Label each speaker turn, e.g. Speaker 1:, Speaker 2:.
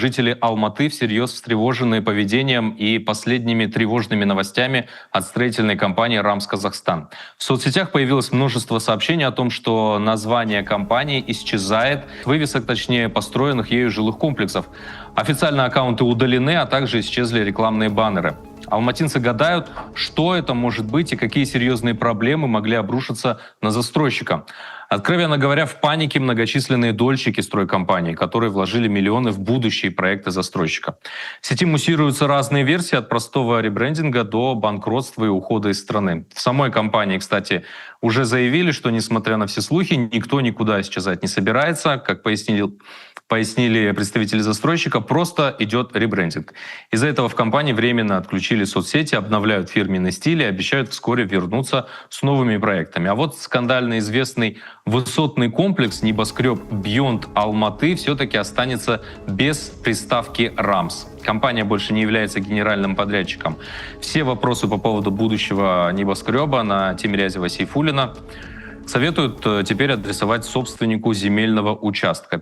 Speaker 1: Жители Алматы всерьез встревожены поведением и последними тревожными новостями от строительной компании «РАМС Казахстан». В соцсетях появилось множество сообщений о том, что название компании исчезает, вывесок, точнее, построенных ею жилых комплексов. Официальные аккаунты удалены, а также исчезли рекламные баннеры. Алматинцы гадают, что это может быть и какие серьезные проблемы могли обрушиться на застройщика. Откровенно говоря, в панике многочисленные дольщики стройкомпаний, которые вложили миллионы в будущие проекты застройщика. В сети муссируются разные версии от простого ребрендинга до банкротства и ухода из страны. В самой компании, кстати, уже заявили, что, несмотря на все слухи, никто никуда исчезать не собирается. Как пояснили представители застройщика, просто идет ребрендинг. Из-за этого в компании временно отключили соцсети, обновляют фирменный стиль и обещают вскоре вернуться с новыми проектами. А вот скандально известный высотный комплекс небоскреб Beyond Алматы все-таки останется без приставки «РАМС». Компания больше не является генеральным подрядчиком. Все вопросы по поводу будущего небоскреба на Тимирязева Сейфуллина советуют теперь адресовать собственнику земельного участка.